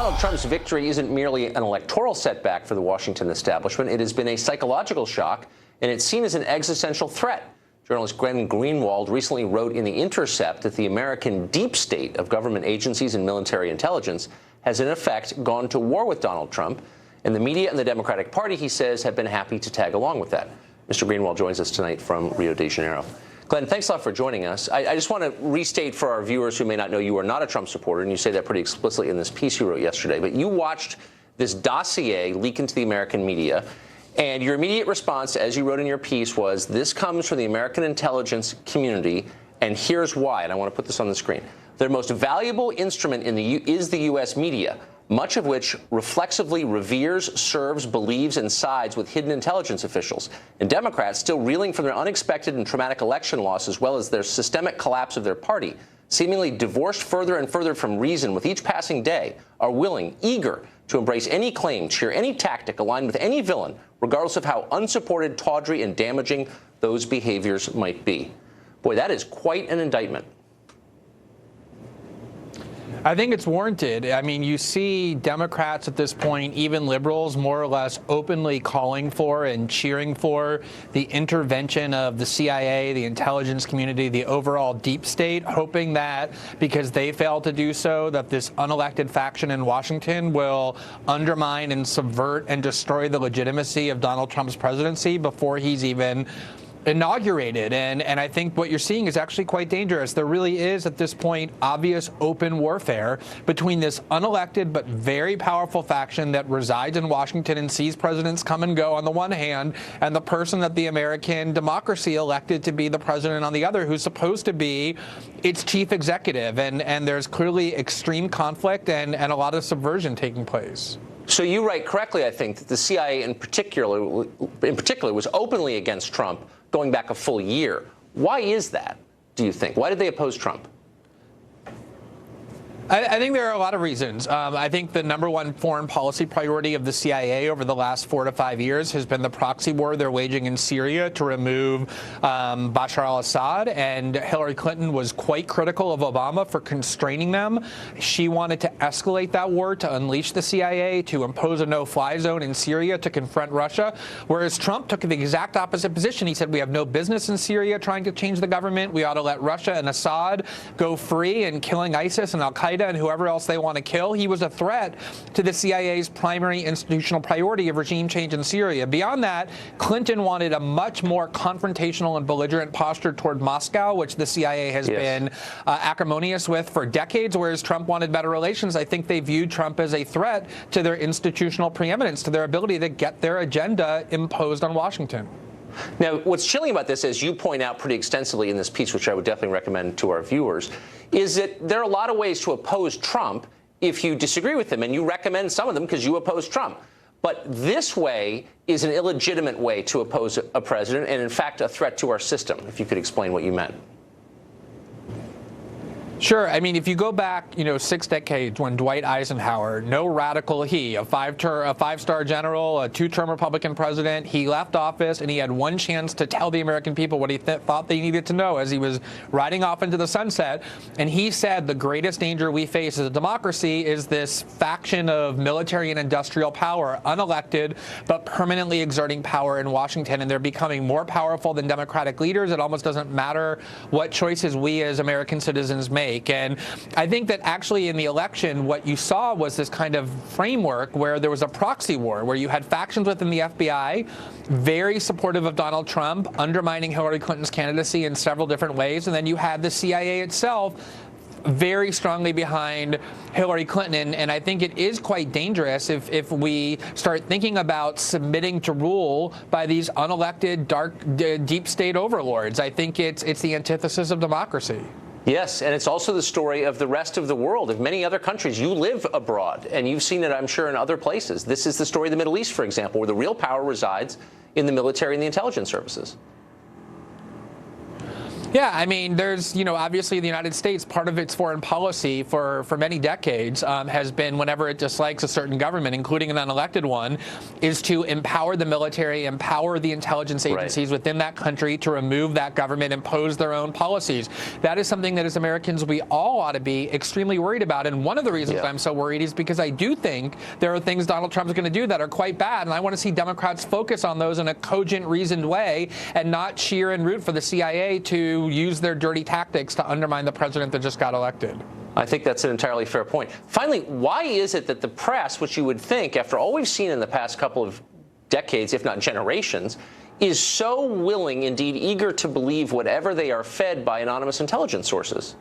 Donald Trump's victory isn't merely an electoral setback for the Washington establishment. It has been a psychological shock, and it's seen as an existential threat. Journalist Greenwald recently wrote in The Intercept that the American deep state of government agencies and military intelligence has, in effect, gone to war with Donald Trump, and the media and the Democratic Party, he says, have been happy to tag along with that. Mr. Greenwald joins us tonight from Rio de Janeiro. Glenn, thanks a lot for joining us. I just want to restate for our viewers who may not know you are not a Trump supporter, and you say that pretty explicitly in this piece you wrote yesterday, but you watched this dossier leak into the American media, and your immediate response, as you wrote in your piece, was this comes from the American intelligence community, and here's why, and I want to put this on the screen. Their most valuable instrument is the U.S. media, much of which reflexively reveres, serves, believes, and sides with hidden intelligence officials. And Democrats, still reeling from their unexpected and traumatic election loss, as well as their systemic collapse of their party, seemingly divorced further and further from reason with each passing day, are willing, eager, to embrace any claim, cheer any tactic, align with any villain, regardless of how unsupported, tawdry, and damaging those behaviors might be. Boy, that is quite an indictment. I think it's warranted. I mean, you see Democrats at this point, even liberals, more or less openly calling for and cheering for the intervention of the CIA, the intelligence community, the overall deep state, hoping that because they failed to do so, that this unelected faction in Washington will undermine and subvert and destroy the legitimacy of Donald Trump's presidency before he's even inaugurated. And I think what you're seeing is actually quite dangerous. There really is, at this point, obvious open warfare between this unelected but very powerful faction that resides in Washington and sees presidents come and go on the one hand, and the person that the American democracy elected to be the president on the other, who's supposed to be its chief executive. And there's clearly extreme conflict and a lot of subversion taking place. So you write correctly, I think, that the CIA in particular was openly against Trump going back a full year. Why is that, do you think? Why did they oppose Trump? I think there are a lot of reasons. I think the number one foreign policy priority of the CIA over the last 4 to 5 years has been the proxy war they're waging in Syria to remove Bashar al-Assad, and Hillary Clinton was quite critical of Obama for constraining them. She wanted to escalate that war, to unleash the CIA, to impose a no-fly zone in Syria to confront Russia, whereas Trump took the exact opposite position. He said we have no business in Syria trying to change the government. We ought to let Russia and Assad go free and killing ISIS and al-Qaeda and whoever else they want to kill. He was a threat to the CIA's primary institutional priority of regime change in Syria. Beyond that, Clinton wanted a much more confrontational and belligerent posture toward Moscow, which the CIA has been acrimonious with for decades, whereas Trump wanted better relations. I think they viewed Trump as a threat to their institutional preeminence, to their ability to get their agenda imposed on Washington. Now, what's chilling about this, as you point out pretty extensively in this piece, which I would definitely recommend to our viewers, is that there are a lot of ways to oppose Trump if you disagree with him, and you recommend some of them because you oppose Trump. But this way is an illegitimate way to oppose a president and, in fact, a threat to our system, if you could explain what you meant. Sure. I mean, if you go back, 6 decades when Dwight Eisenhower, no radical he, a five-star general, a 2-term Republican president, he left office and he had one chance to tell the American people what he thought they needed to know as he was riding off into the sunset. And he said the greatest danger we face as a democracy is this faction of military and industrial power, unelected, but permanently exerting power in Washington. And they're becoming more powerful than Democratic leaders. It almost doesn't matter what choices we as American citizens make. And I think that actually in the election, what you saw was this kind of framework where there was a proxy war, where you had factions within the FBI, very supportive of Donald Trump, undermining Hillary Clinton's candidacy in several different ways. And then you had the CIA itself very strongly behind Hillary Clinton. And I think it is quite dangerous if we start thinking about submitting to rule by these unelected, deep state overlords. I think it's the antithesis of democracy. Yes, and it's also the story of the rest of the world, of many other countries. You live abroad, and you've seen it, I'm sure, in other places. This is the story of the Middle East, for example, where the real power resides in the military and the intelligence services. Yeah, I mean, there's, obviously the United States, part of its foreign policy for many decades has been, whenever it dislikes a certain government, including an unelected one, is to empower the military, empower the intelligence agencies within that country to remove that government, impose their own policies. That is something that as Americans we all ought to be extremely worried about. And one of the reasons I'm so worried is because I do think there are things Donald Trump is going to do that are quite bad. And I want to see Democrats focus on those in a cogent, reasoned way and not cheer and root for the CIA to use their dirty tactics to undermine the president that just got elected. I think that's an entirely fair point. Finally, why is it that the press, which you would think, after all we've seen in the past couple of decades, if not generations, is so willing, indeed eager to believe whatever they are fed by anonymous intelligence sources?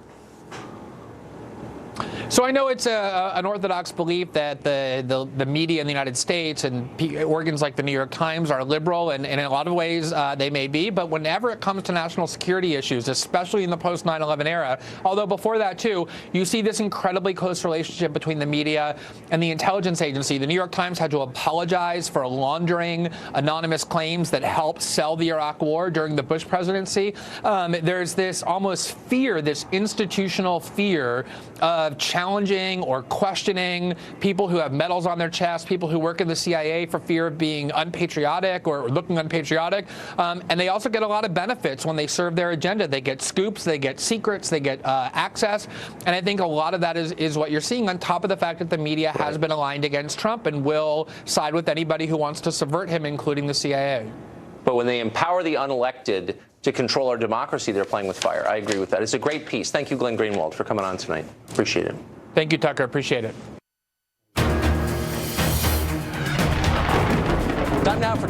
So I know it's an orthodox belief that the media in the United States and organs like the New York Times are liberal, and in a lot of ways they may be, but whenever it comes to national security issues, especially in the post 9/11 era, although before that too, you see this incredibly close relationship between the media and the intelligence agency. The New York Times had to apologize for laundering anonymous claims that helped sell the Iraq War during the Bush presidency. There's this almost fear, this institutional fear of challenging or questioning people who have medals on their chest, people who work in the CIA for fear of being unpatriotic or looking unpatriotic. And they also get a lot of benefits when they serve their agenda. They get scoops, they get secrets, they get access. And I think a lot of that is what you're seeing, on top of the fact that the media has been aligned against Trump and will side with anybody who wants to subvert him, including the CIA. But when they empower the unelected to control our democracy, they're playing with fire. I agree with that. It's a great piece. Thank you, Glenn Greenwald, for coming on tonight. Appreciate it. Thank you, Tucker. Appreciate it. Time now for